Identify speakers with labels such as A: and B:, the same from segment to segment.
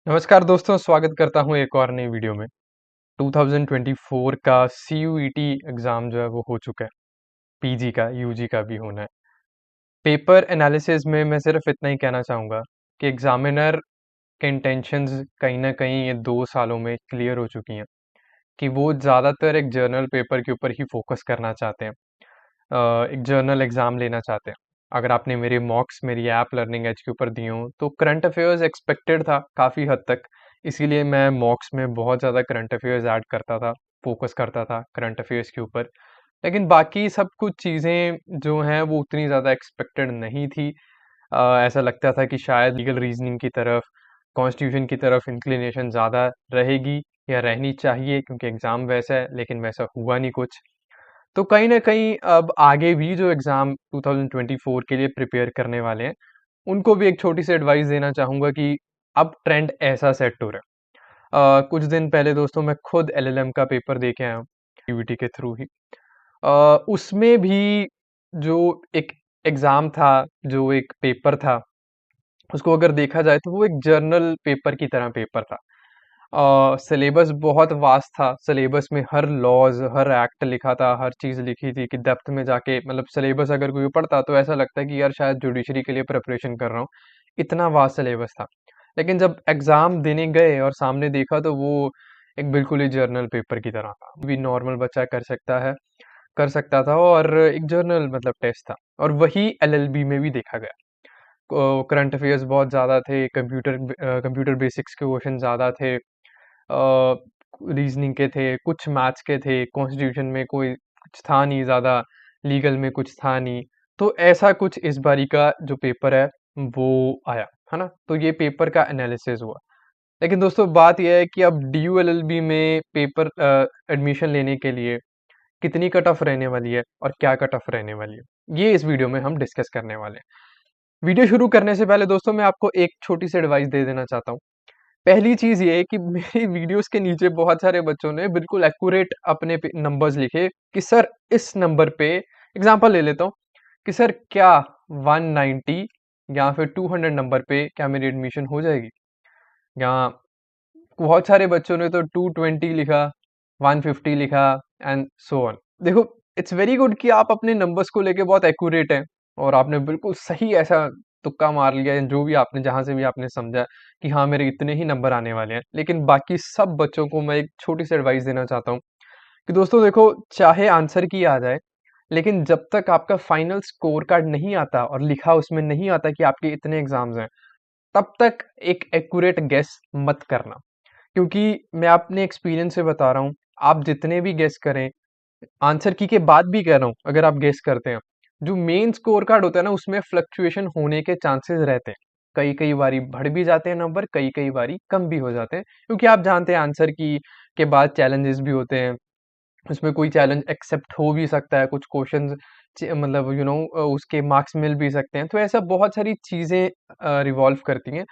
A: नमस्कार दोस्तों, स्वागत करता हूँ एक और नई वीडियो में। 2024 का CUET एग्ज़ाम जो है वो हो चुका है। पीजी का, यूजी का भी होना है। पेपर एनालिसिस में मैं सिर्फ इतना ही कहना चाहूँगा कि एग्ज़ामिनर के इंटेंशंस कहीं न कहीं ये 2 सालों में क्लियर हो चुकी हैं कि वो ज़्यादातर एक जर्नल पेपर के ऊपर ही फ़ोकस करना चाहते हैं। एक जर्नल एग्ज़ाम लेना चाहते हैं। अगर आपने मेरे मॉक्स मेरी ऐप लर्निंग एज के ऊपर दिए हों, तो करंट अफ़ेयर्स एक्सपेक्टेड था काफ़ी हद तक। इसीलिए मैं मॉक्स में बहुत ज़्यादा करंट अफ़ेयर्स ऐड करता था, फ़ोकस करता था करंट अफ़ेयर्स के ऊपर। लेकिन बाकी सब कुछ चीज़ें जो हैं वो उतनी ज़्यादा एक्सपेक्टेड नहीं थी। ऐसा लगता था कि शायद लीगल रीज़निंग की तरफ, कॉन्स्टिट्यूशन की तरफ इंक्लिनेशन ज़्यादा रहेगी या रहनी चाहिए क्योंकि एग्ज़ाम वैसा है, लेकिन वैसा हुआ नहीं कुछ। तो कहीं न कहीं अब आगे भी जो एग्ज़ाम 2024 के लिए प्रिपेयर करने वाले हैं, उनको भी एक छोटी-सी एडवाइस देना चाहूँगा कि अब ट्रेंड ऐसा सेट हो रहा है। कुछ दिन पहले दोस्तों मैं खुद एलएलएम का पेपर दे के आया हूँ, CUET के थ्रू ही। उसमें भी जो एक एग्ज़ाम था, जो एक पेपर था, उसको अगर देखा जाए तो वो एक जर्नल पेपर की तरह पेपर था। सिलेबस बहुत वास्ट था, सिलेबस में हर लॉज़, हर एक्ट लिखा था, हर चीज़ लिखी थी कि डेप्थ में जाके मतलब सिलेबस अगर कोई पढ़ता तो ऐसा लगता है कि यार शायद जुडिशरी के लिए प्रिपरेशन कर रहा हूँ, इतना वास्ट सिलेबस था। लेकिन जब एग्ज़ाम देने गए और सामने देखा तो वो एक बिल्कुल ही जर्नल पेपर की तरह था। भी नॉर्मल बच्चा कर सकता था और एक जर्नल मतलब टेस्ट था और वही एलएलबी में भी देखा गया। करंट अफेयर्स बहुत ज़्यादा थे, कंप्यूटर बेसिक्स के क्वेश्चन ज़्यादा थे। रीजनिंग के थे, कुछ मैथ्स के थे, कॉन्स्टिट्यूशन में कोई कुछ था नहीं ज़्यादा, लीगल में कुछ था नहीं। तो ऐसा कुछ इस बारी का जो पेपर है वो आया, है ना? तो ये पेपर का एनालिसिस हुआ। लेकिन दोस्तों बात ये है कि अब DU-LLB में पेपर एडमिशन लेने के लिए कितनी कट ऑफ रहने वाली है और क्या कट ऑफ रहने वाली है, ये इस वीडियो में हम डिस्कस करने वाले हैं। वीडियो शुरू करने से पहले दोस्तों मैं आपको एक छोटी सी एडवाइस दे देना चाहता हूँ। पहली चीज़ ये है कि मेरी वीडियोज़ के नीचे बहुत सारे बच्चों ने बिल्कुल एक्यूरेट अपने नंबर्स लिखे कि सर इस नंबर पे एग्जांपल ले लेता हूँ कि सर क्या 190 या फिर 200 नंबर पे क्या मेरी एडमिशन हो जाएगी? या बहुत सारे बच्चों ने तो 220 लिखा, 150 लिखा एंड सो ऑन। देखो, इट्स वेरी गुड कि आप अपने नंबर्स को लेके बहुत एक्यूरेट हैं और आपने बिल्कुल सही ऐसा तुक्का मार लिया है, जो भी आपने जहाँ से भी आपने समझा कि हाँ, मेरे इतने ही नंबर आने वाले हैं। लेकिन बाकी सब बच्चों को मैं एक छोटी-सी एडवाइस देना चाहता हूँ कि दोस्तों देखो, चाहे आंसर की आ जाए, लेकिन जब तक आपका फाइनल स्कोर कार्ड नहीं आता और लिखा उसमें नहीं आता कि आपके इतने एग्ज़ाम्स हैं, तब तक एक एक्यूरेट गेस मत करना। क्योंकि मैं अपने एक्सपीरियंस से बता रहा हूँ, आप जितने भी गेस करें, आंसर की के बाद भी कह रहा हूँ, अगर आप गेस करते हैं, जो मेन स्कोर कार्ड होता है ना, उसमें फ्लक्चुएशन होने के चांसेस रहते हैं। कई-कई बारी बढ़ भी जाते हैं नंबर, कई-कई बारी कम भी हो जाते हैं, क्योंकि आप जानते हैं आंसर की के बाद चैलेंजेस भी होते हैं। उसमें कोई चैलेंज एक्सेप्ट हो भी सकता है, कुछ क्वेश्चंस मतलब उसके मार्क्स मिल भी सकते हैं। तो ऐसा बहुत सारी चीज़ें रिवॉल्व करती हैं,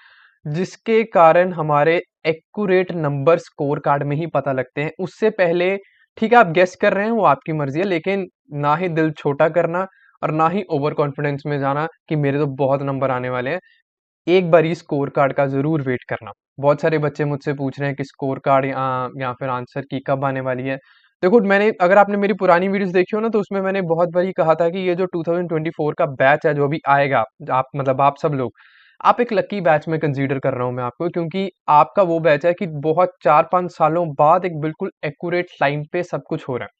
A: जिसके कारण हमारे एक्यूरेट नंबर स्कोर कार्ड में ही पता लगते हैं। उससे पहले ठीक है, आप गेस कर रहे हैं वो आपकी मर्ज़ी है, लेकिन ना ही दिल छोटा करना और ना ही ओवर कॉन्फिडेंस में जाना कि मेरे तो बहुत नंबर आने वाले हैं। एक बारी स्कोर कार्ड का ज़रूर वेट करना। बहुत सारे बच्चे मुझसे पूछ रहे हैं कि स्कोर कार्ड या फिर आंसर की कब आने वाली है। देखो, मैंने अगर आपने मेरी पुरानी वीडियोज़ देखी हो ना, तो उसमें मैंने बहुत बारी कहा था कि ये जो 2024 का बैच है जो अभी आएगा, आप मतलब आप सब लोग, आप एक लकी बैच में कंसीडर कर रहा हूँ मैं आपको, क्योंकि आपका वो बैच है कि बहुत 4-5 सालों बाद एक बिल्कुल एक्यूरेट टाइम पे सब कुछ हो रहा है।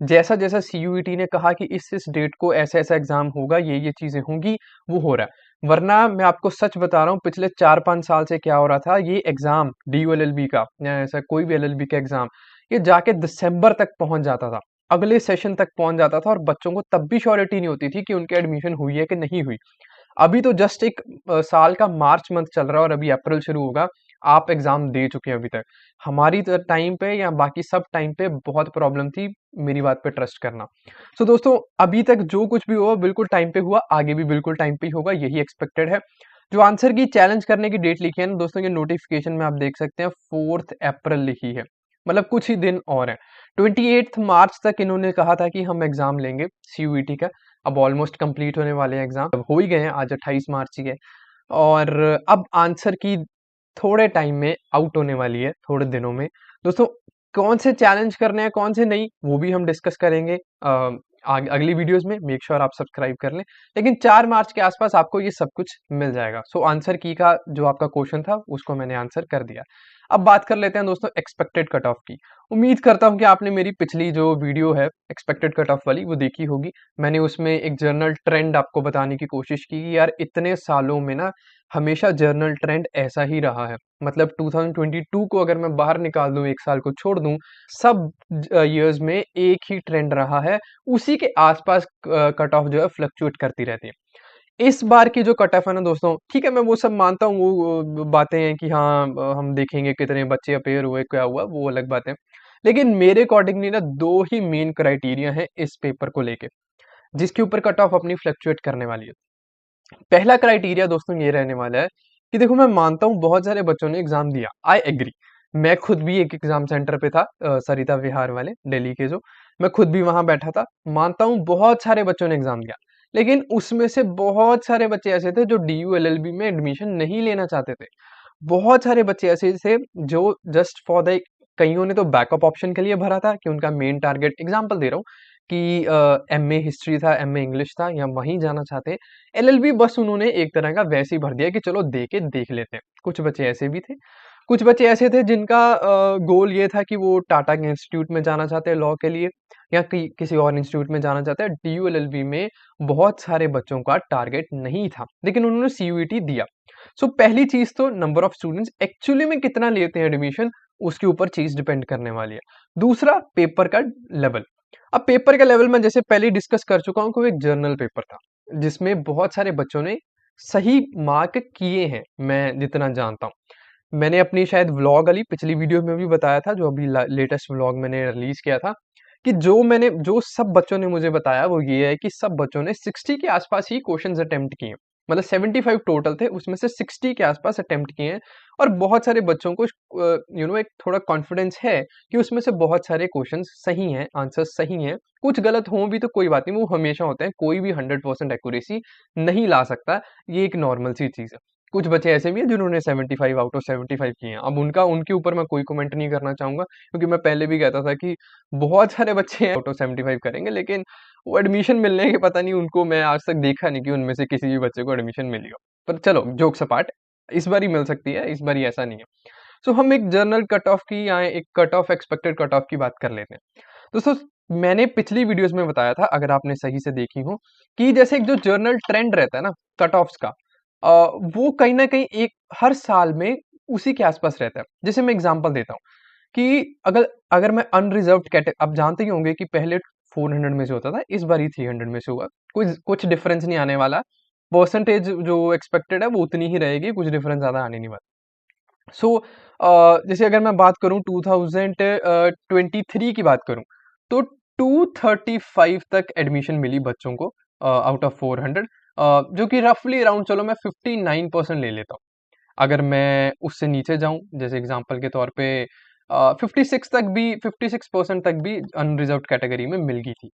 A: जैसा-जैसा CUET ने कहा कि इस डेट को ऐसा-ऐसा एग्ज़ाम होगा, ये चीज़ें होंगी, वो हो रहा है। वरना मैं आपको सच बता रहा हूँ, पिछले 4-5 साल से क्या हो रहा था, ये एग्ज़ाम DU-LLB का या ऐसा कोई भी LLB का एग्ज़ाम, ये जाके दिसंबर तक पहुँच जाता था। अगले सेशन तक पहुँच जाता था और बच्चों को तब भी श्योरिटी नहीं होती थी कि उनकी एडमिशन हुई है कि नहीं हुई। अभी तो जस्ट एक साल का मार्च मंथ चल रहा है और अभी अप्रैल शुरू होगा। आप एग्ज़ाम दे चुके हैं अभी तक। हमारी टाइम पे या बाकी सब टाइम पे बहुत प्रॉब्लम थी, मेरी बात पे ट्रस्ट करना। सो दोस्तों, अभी तक जो कुछ भी हुआ बिल्कुल टाइम पे हुआ, आगे भी बिल्कुल टाइम पे ही होगा, यही एक्सपेक्टेड है। जो आंसर की चैलेंज करने की डेट लिखी है ना दोस्तों, ये नोटिफ़िकेशन में आप देख सकते हैं 4th अप्रैल लिखी है। मतलब कुछ ही दिन और हैं। 28th मार्च तक इन्होंने कहा था कि हम एग्ज़ाम लेंगे CUET का। अब ऑलमोस्ट कंप्लीट होने वाले हैं एग्ज़ाम, अब हो ही गए हैं, आज 28 मार्च ही है। और अब आंसर की थोड़े टाइम में आउट होने वाली है, थोड़े दिनों में। दोस्तों, कौन से चैलेंज करने हैं, कौन से नहीं, वो भी हम डिस्कस करेंगे अगली वीडियोस में। मेक श्योर आप सब्सक्राइब कर लें। लेकिन 4 मार्च के आसपास आपको ये सब कुछ मिल जाएगा। सो आंसर की का जो आपका क्वेश्चन था, उसको मैंने आंसर कर दिया। अब बात कर लेते हैं दोस्तों एक्सपेक्टेड कट ऑफ की। उम्मीद करता हूँ कि आपने मेरी पिछली जो वीडियो है एक्सपेक्टेड कट ऑफ वाली, वो देखी होगी। मैंने उसमें एक जर्नल ट्रेंड आपको बताने की कोशिश की कि यार इतने सालों में ना हमेशा जर्नल ट्रेंड ऐसा ही रहा है। मतलब 2022 को अगर मैं बाहर निकाल दूं, एक साल को छोड़ दूं, सब इयर्स में एक ही ट्रेंड रहा है। उसी के आसपास कट ऑफ जो है फ्लक्चुएट करती रहती है। इस बार की जो कट ऑफ है ना दोस्तों, ठीक है, मैं वो सब मानता हूँ, वो बातें हैं कि हाँ हम देखेंगे कितने बच्चे अपेयर हुए, क्या हुआ, वो अलग बात है। लेकिन मेरे अकॉर्डिंगली ना दो ही मेन क्राइटेरिया है इस पेपर को लेके, जिसके ऊपर कट ऑफ अपनी फ्लक्चुएट करने वाली है। पहला क्राइटेरिया दोस्तों ये रहने वाला है कि देखो, मैं मानता हूँ बहुत सारे बच्चों ने एग्जाम दिया, आई एग्री। मैं खुद भी एक एग्जाम सेंटर पे था, सरिता विहार वाले दिल्ली के, जो मैं खुद भी वहां बैठा था। मानता हूँ बहुत सारे बच्चों ने एग्जाम दिया, लेकिन उसमें से बहुत सारे बच्चे ऐसे थे जो DU LLB में एडमिशन नहीं लेना चाहते थे। बहुत सारे बच्चे ऐसे थे जो जस्ट फॉर द, कईयों ने तो बैकअप ऑप्शन के लिए भरा था कि उनका मेन टारगेट, एग्जाम्पल दे रहा हूँ कि MA हिस्ट्री था, MA इंग्लिश था, या वहीं जाना चाहते हैं। LLB बस उन्होंने एक तरह का वैसे ही भर दिया कि चलो दे के देख लेते हैं। कुछ बच्चे ऐसे भी थे। कुछ बच्चे ऐसे थे जिनका गोल ये था कि वो टाटा के इंस्टीट्यूट में जाना चाहते हैं लॉ के लिए, या किसी और इंस्टीट्यूट में जाना चाहते हैं। DU LLB में बहुत सारे बच्चों का टारगेट नहीं था, लेकिन उन्होंने CUET दिया। सो पहली चीज तो नंबर ऑफ स्टूडेंट्स एक्चुअली में कितना लेते हैं एडमिशन, उसके ऊपर चीज डिपेंड करने वाली है। दूसरा, पेपर का लेवल। अब पेपर का लेवल मैं जैसे पहले डिस्कस कर चुका हूं कि वो एक जर्नल पेपर था, जिसमें बहुत सारे बच्चों ने सही मार्क किए हैं, मैं जितना जानता हूं। मैंने अपनी शायद व्लॉग वाली पिछली वीडियो में भी बताया था, जो अभी लेटेस्ट व्लॉग मैंने रिलीज किया था, कि जो सब बच्चों ने मुझे बताया वो ये है कि सब बच्चों ने 60 के आसपास ही क्वेश्चंस अटेम्प्ट किए हैं। मतलब 75 टोटल थे, उसमें से 60 के आसपास अटेम्प्ट किए हैं। और बहुत सारे बच्चों को एक थोड़ा कॉन्फिडेंस है कि उसमें से बहुत सारे क्वेश्चंस सही हैं, आंसर्स सही हैं। कुछ गलत हों भी तो कोई बात नहीं, वो हमेशा होते हैं, कोई भी 100% एक्यूरेसी नहीं ला सकता। ये एक नॉर्मल सी चीज़ है। कुछ बच्चे ऐसे भी हैं जिन्होंने 75 आउट ऑफ 75 किए हैं। अब उनके ऊपर मैं कोई कमेंट नहीं करना चाहूँगा, क्योंकि मैं पहले भी कहता था कि बहुत सारे बच्चे आउट ऑफ 75 करेंगे, लेकिन वो एडमिशन मिलने के पता नहीं उनको, मैं आज तक देखा नहीं कि उनमें से किसी भी बच्चे को एडमिशन मिली हो। पर चलो, जोक्स अपार्ट, इस बार ही मिल सकती है, इस बार ही ऐसा नहीं है। सो हम एक जनरल कट ऑफ की या एक cut off, expected cut off की बात कर लेते हैं। दोस्तों, मैंने पिछली वीडियोस में बताया था, अगर आपने सही से देखी हो, कि जैसे एक जो जर्नल ट्रेंड रहता है ना कट ऑफ्स का, वो कहीं ना कहीं एक हर साल में उसी के आसपास रहता है। जैसे मैं एग्जांपल देता हूँ कि अगर अगर मैं अनरिजर्व्ड कैटेगरी, आप जानते ही होंगे कि पहले 400 में से होता था, इस बार ही 300 में से हुआ। कुछ डिफरेंस नहीं आने वाला। परसेंटेज जो एक्सपेक्टेड है वो उतनी ही रहेगी, कुछ डिफरेंस ज्यादा आने नहीं वाला। सो जैसे अगर मैं बात करूं 2023 की बात करूं, तो 235 तक एडमिशन मिली बच्चों को आउट ऑफ 400, जो कि रफली अराउंड, चलो मैं 59% ले लेता हूँ। अगर मैं उससे नीचे जाऊं, जैसे एग्जांपल के तौर पे 56% तक भी अनरिजर्व कैटेगरी में मिल गई थी।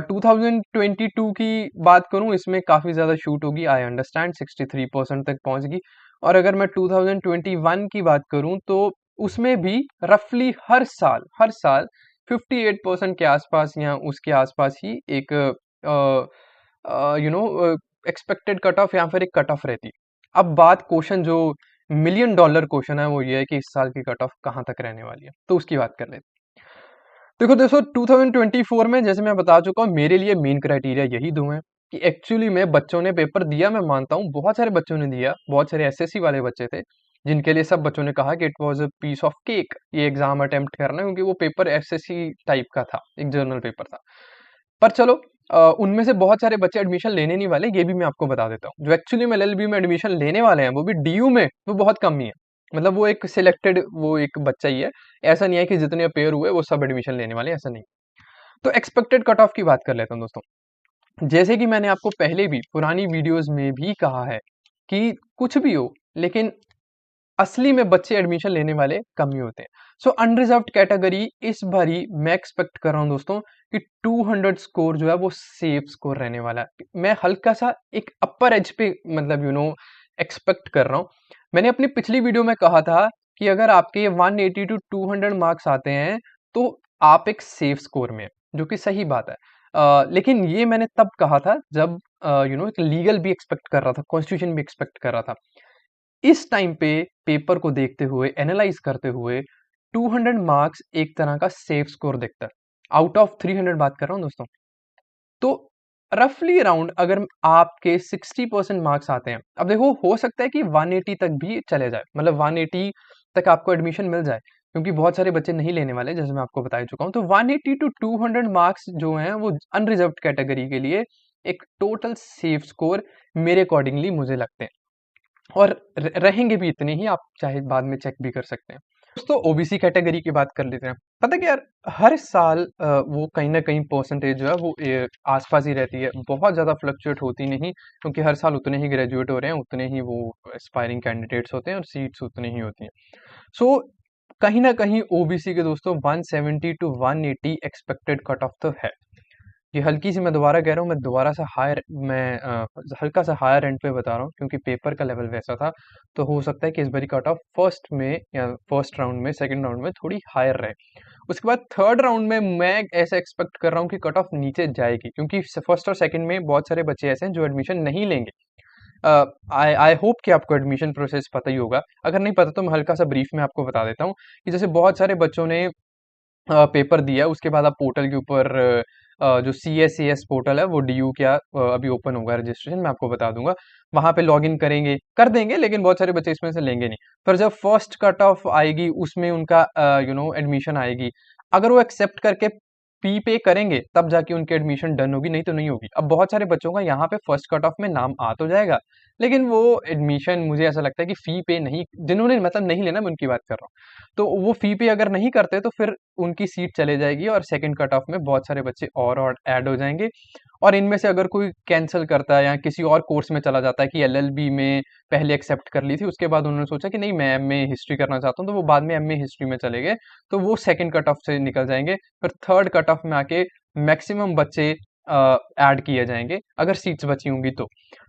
A: 2022 की बात करूं, इसमें काफी ज्यादा शूट होगी, आई अंडरस्टैंड, 63% तक पहुंच गई। और अगर मैं 2021 की बात करूं, तो उसमें भी रफली हर साल 58% के आसपास या उसके आसपास ही एक you know expected cut off या फिर एक कट ऑफ रहती। अब बात क्वेश्चन जो मिलियन डॉलर क्वेश्चन है, वो ये है कि इस साल की कट ऑफ कहाँ तक रहने वाली है, तो उसकी बात कर लेते हैं। देखो दोस्तों, 2024 में जैसे मैं बता चुका हूँ, मेरे लिए मेन क्राइटेरिया यही दो हैं कि एक्चुअली में बच्चों ने पेपर दिया। मैं मानता हूँ बहुत सारे बच्चों ने दिया, बहुत सारे SSC वाले बच्चे थे, जिनके लिए सब बच्चों ने कहा कि it was a piece of cake ये एग्जाम अटेम्प्ट करना, क्योंकि वो पेपर SSC टाइप का था, एक जर्नल पेपर था। पर चलो, उनमें से बहुत सारे बच्चे एडमिशन लेने नहीं वाले, ये भी मैं आपको बता देता हूँ। जो एक्चुअली में LLB में एडमिशन लेने वाले हैं, वो भी DU में, वो बहुत कम ही है। मतलब वो एक सिलेक्टेड, वो एक बच्चा ही है। ऐसा नहीं है कि जितने अपेयर हुए वो सब एडमिशन लेने वाले हैं, ऐसा नहीं। तो एक्सपेक्टेड कट ऑफ की बात कर लेता हूँ दोस्तों। जैसे कि मैंने आपको पहले भी पुरानी वीडियोस में भी कहा है कि कुछ भी हो, लेकिन असली में बच्चे एडमिशन लेने वाले कम ही होते हैं। सो अनरिजर्व्ड कैटेगरी इस बारी मैं एक्सपेक्ट कर रहा हूं दोस्तों कि 200 स्कोर जो है वो सेफ स्कोर रहने वाला है। मैं हल्का सा एक अपर एज पे, मतलब एक्सपेक्ट कर रहा हूँ। मैंने अपनी पिछली वीडियो में कहा था कि अगर आपके 180 टू 200 मार्क्स आते हैं, तो आप एक सेफ स्कोर में हैं, जो कि सही बात है। लेकिन ये मैंने तब कहा था जब एक लीगल भी एक्सपेक्ट कर रहा था, कॉन्स्टिट्यूशन भी एक्सपेक्ट कर रहा था। इस टाइम पे पेपर को देखते हुए, एनालाइज़ करते हुए 200 मार्क्स एक तरह का सेफ स्कोर दिखता है। आउट ऑफ 300 बात कर रहा हूँ दोस्तों। तो रफली अराउंड अगर आपके 60% मार्क्स आते हैं, अब देखो हो सकता है कि 180 तक भी चले जाए, मतलब 180 तक आपको एडमिशन मिल जाए, क्योंकि बहुत सारे बच्चे नहीं लेने वाले, जैसे मैं आपको बता ही चुका हूँ। तो 180 टू 200 मार्क्स जो हैं वो अनरिजर्व्ड कैटेगरी के लिए एक टोटल सेफ स्कोर मेरे अकॉर्डिंगली मुझे लगते हैं, और रहेंगे भी इतने ही, आप चाहे बाद में चेक भी कर सकते हैं। दोस्तों ओबीसी कैटेगरी की बात कर लेते हैं। पता है कि यार हर साल वो कहीं ना कहीं परसेंटेज जो है वो आसपास ही रहती है, बहुत ज़्यादा फ्लक्चुएट होती नहीं, क्योंकि हर साल उतने ही ग्रेजुएट हो रहे हैं, उतने ही वो एस्पायरिंग कैंडिडेट्स होते हैं और सीट्स उतनी ही होती हैं। सो कहीं ना कहीं ओबीसी के दोस्तों 170 टू 180 एक्सपेक्टेड कट ऑफ तो है। ये हल्की सी मैं दोबारा कह रहा हूँ, मैं दोबारा सा हायर मैं हल्का सा हायर एंड पे बता रहा हूँ, क्योंकि पेपर का लेवल वैसा था। तो हो सकता है कि इस बारी कट ऑफ फर्स्ट में या फर्स्ट राउंड में, सेकंड राउंड में थोड़ी हायर रहे। उसके बाद थर्ड राउंड में मैं ऐसा एक्सपेक्ट कर रहा हूँ कि कट ऑफ नीचे जाएगी, क्योंकि फर्स्ट और सेकंड में बहुत सारे बच्चे ऐसे हैं जो एडमिशन नहीं लेंगे। आई आई होप कि आपको एडमिशन प्रोसेस पता ही होगा। अगर नहीं पता तो मैं हल्का सा ब्रीफ में आपको बता देता हूँ कि जैसे बहुत सारे बच्चों ने पेपर दिया, उसके बाद आप पोर्टल के ऊपर जो CSCS पोर्टल है वो DU क्या अभी ओपन होगा रजिस्ट्रेशन, मैं आपको बता दूंगा। वहां पे लॉगिन करेंगे, कर देंगे, लेकिन बहुत सारे बच्चे इसमें से लेंगे नहीं। फिर जब फर्स्ट कट ऑफ आएगी उसमें उनका एडमिशन आएगी, अगर वो एक्सेप्ट करके फी पे करेंगे तब जाके उनकी एडमिशन डन होगी, नहीं तो नहीं होगी। अब बहुत सारे बच्चों का यहाँ पे फर्स्ट कट ऑफ में नाम आ तो जाएगा, लेकिन वो एडमिशन मुझे ऐसा लगता है कि फी पे नहीं, जिन्होंने मतलब नहीं लेना, मैं उनकी बात कर रहा हूँ, तो वो फी पे अगर नहीं करते तो फिर उनकी सीट चले जाएगी और सेकंड कट ऑफ में बहुत सारे बच्चे और ऐड हो जाएंगे। और इनमें से अगर कोई कैंसिल करता है या किसी और कोर्स में चला जाता है, कि LLB में पहले एक्सेप्ट कर ली थी, उसके बाद उन्होंने सोचा कि नहीं मैं MA हिस्ट्री करना चाहता हूँ, तो वो बाद में MA हिस्ट्री में चले गए, तो वो सेकंड कट ऑफ से निकल जाएंगे। फिर थर्ड कट ऑफ में आके मैक्सिमम बच्चे ऐड किए जाएंगे अगर सीट्स बची होंगी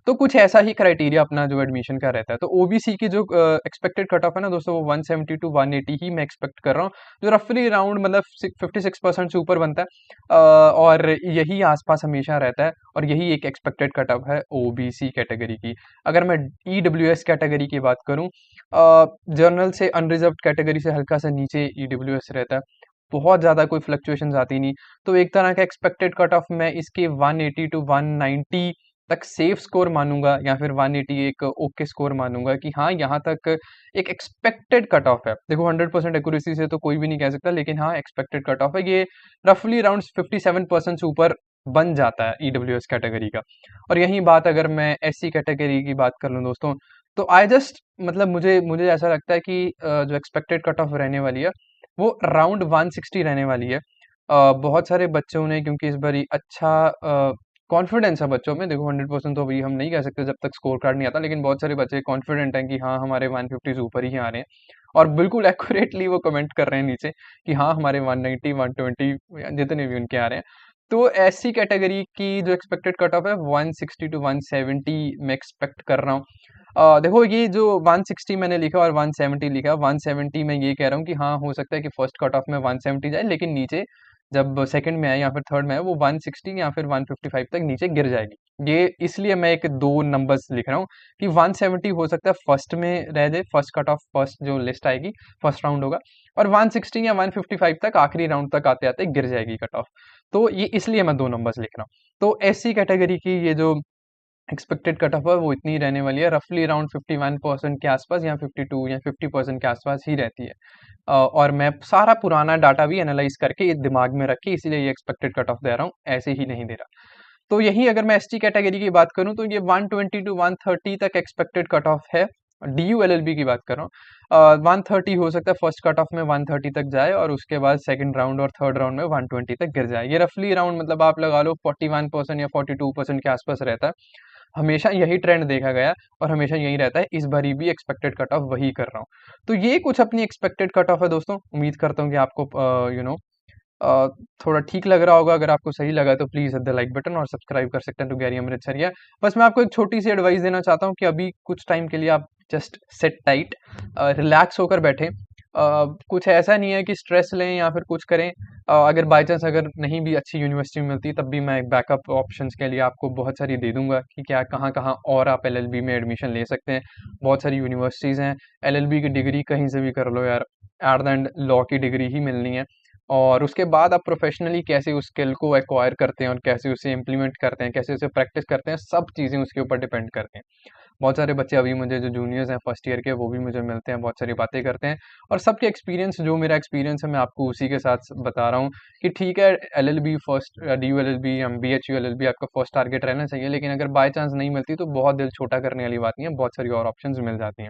A: तो कुछ ऐसा ही क्राइटेरिया अपना जो एडमिशन का रहता है। तो ओबीसी की जो एक्सपेक्टेड कट ऑफ है ना दोस्तों, वो 170 टू 180 ही मैं एक्सपेक्ट कर रहा हूँ, जो रफली राउंड मतलब 56% से ऊपर बनता है। और यही आसपास हमेशा रहता है, और यही एक एक्सपेक्टेड कट ऑफ है ओबीसी कैटेगरी की। अगर मैं ईडब्ल्यूएस कैटेगरी की बात करूँ, जर्नल से अनरिजर्व कैटेगरी से हल्का सा नीचे ईडब्ल्यूएस रहता है, बहुत ज़्यादा कोई फ्लक्चुएशंस आती नहीं। तो एक तरह का एक्सपेक्टेड कट ऑफ मैं इसके 180 टू 190 तक सेफ स्कोर मानूंगा, या फिर 180 एक ओके स्कोर मानूंगा कि हाँ यहाँ तक एक एक्सपेक्टेड कट ऑफ है। देखो 100% एक्यूरेसी से तो कोई भी नहीं कह सकता, लेकिन हाँ एक्सपेक्टेड कट ऑफ है ये, रफली अराउंड 57% से ऊपर बन जाता है ईडब्ल्यूएस कैटेगरी का। और यही बात अगर मैं SC कैटेगरी की बात कर लूँ दोस्तों, तो आई जस्ट मतलब मुझे मुझे ऐसा लगता है कि जो एक्सपेक्टेड कट ऑफ रहने वाली है वो राउंड 160 रहने वाली है। बहुत सारे बच्चों ने, क्योंकि इस बारी अच्छा कॉन्फिडेंस है बच्चों में, देखो 100% तो अभी हम नहीं कह सकते जब तक स्कोर कार्ड नहीं आता, लेकिन बहुत सारे बच्चे कॉन्फिडेंट हैं कि हाँ हमारे 150 से ऊपर ही आ रहे हैं, और बिल्कुल एक्यूरेटली वो कमेंट कर रहे हैं नीचे कि हाँ हमारे 190 120 जितने भी उनके आ रहे हैं। तो ऐसी कैटेगरी की जो एक्सपेक्टेड कट ऑफ है 160 टू 170 मैं एक्सपेक्ट कर रहा हूँ। देखो ये जो 160 मैंने लिखा और 170 लिखा, 170 मैं ये कह रहा हूँ कि हाँ हो सकता है कि फर्स्ट कट ऑफ में 170 जाए, लेकिन नीचे जब सेकंड में आए या फिर थर्ड में आए वो 160 या फिर 155 तक नीचे गिर जाएगी। ये इसलिए मैं एक दो नंबर्स लिख रहा हूँ कि 170 हो सकता है फर्स्ट में रह जाए, फर्स्ट कट ऑफ, फर्स्ट जो लिस्ट आएगी, फर्स्ट राउंड होगा, और 160 या 155 तक आखिरी राउंड तक आते आते गिर जाएगी कट ऑफ। तो ये इसलिए मैं दो नंबर्स लिख रहा हूँ। तो SC कैटेगरी की ये जो एक्सपेक्टेड कट ऑफ है वो इतनी रहने वाली है, रफली अराउंड 51% के आसपास, या 52 या 50% के आसपास ही रहती है। और मैं सारा पुराना डाटा भी एनालाइज करके ये दिमाग में रख के इसीलिए ये एक्सपेक्टेड कट ऑफ दे रहा हूँ, ऐसे ही नहीं दे रहा। तो यही अगर मैं ST कैटेगरी की बात करूँ तो ये 120 टू 130 तक एक्सपेक्टेड कट ऑफ है। DU LLB की बात कर रहा हूँ, 130 हो सकता है फर्स्ट कट ऑफ में 130 तक जाए, और उसके बाद सेकंड राउंड और थर्ड राउंड में 120 तक गिर जाए। ये रफली राउंड मतलब आप लगा लो 41% या 42% के आसपास रहता है। हमेशा यही ट्रेंड देखा गया और हमेशा यही रहता है, इस बारी भी एक्सपेक्टेड कट ऑफ वही कर रहा हूँ। तो ये कुछ अपनी एक्सपेक्टेड कट ऑफ है दोस्तों। उम्मीद करता हूँ कि आपको यू नो थोड़ा ठीक लग रहा होगा। अगर आपको सही लगा तो please hit the like button और सब्सक्राइब कर सकते हैं टू गैरी अमृतसरिया। बस मैं आपको एक छोटी सी एडवाइस देना चाहता हूँ कि अभी कुछ टाइम के लिए आप जस्ट सिट टाइट, रिलैक्स होकर बैठें। कुछ ऐसा नहीं है कि स्ट्रेस लें या फिर कुछ करें। अगर बाय चांस अगर नहीं भी अच्छी यूनिवर्सिटी मिलती तब भी मैं एक बैकअप ऑप्शंस के लिए आपको बहुत सारी दे दूंगा कि क्या कहाँ कहाँ और आप एलएलबी में एडमिशन ले सकते हैं। बहुत सारी यूनिवर्सिटीज़ हैं, एलएलबी की डिग्री कहीं से भी कर लो यार, एट द एंड लॉ की डिग्री ही मिलनी है। और उसके बाद आप प्रोफेशनली कैसे उस स्किल को एक्वायर करते हैं और कैसे उसे इम्प्लीमेंट करते हैं, कैसे उसे प्रैक्टिस करते हैं, सब चीज़ें उसके ऊपर डिपेंड करती हैं। बहुत सारे बच्चे अभी मुझे जो जूनियर्स हैं फर्स्ट ईयर के, वो भी मुझे मिलते हैं, बहुत सारी बातें करते हैं। और सबके एक्सपीरियंस, जो मेरा एक्सपीरियंस है मैं आपको उसी के साथ बता रहा हूँ कि ठीक है, एलएलबी फर्स्ट, डीयू एलएलबी या बीएचयू एलएलबी आपका फर्स्ट टारगेट रहना चाहिए, लेकिन अगर बाय चांस नहीं मिलती तो बहुत दिल छोटा करने वाली बात नहीं है, बहुत सारी और ऑप्शंस मिल जाती हैं।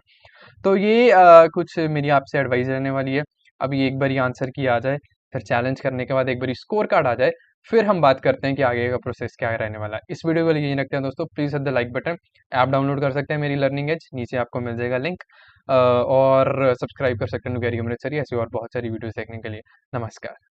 A: तो ये कुछ मेरी आपसे एडवाइस रहने वाली है। अभी एक बारी आंसर की आ जाए, फिर चैलेंज करने के बाद एक बारी स्कोर कार्ड आ जाए, फिर हम बात करते हैं कि आगे का प्रोसेस क्या रहने वाला है। इस वीडियो को यही रखते हैं दोस्तों, please hit the like button. App download कर सकते हैं मेरी लर्निंग एज, नीचे आपको मिल जाएगा लिंक, और सब्सक्राइब कर सकते हैं नुगेरी अमृतसरी, ऐसी और बहुत सारी वीडियोस देखने के लिए। नमस्कार।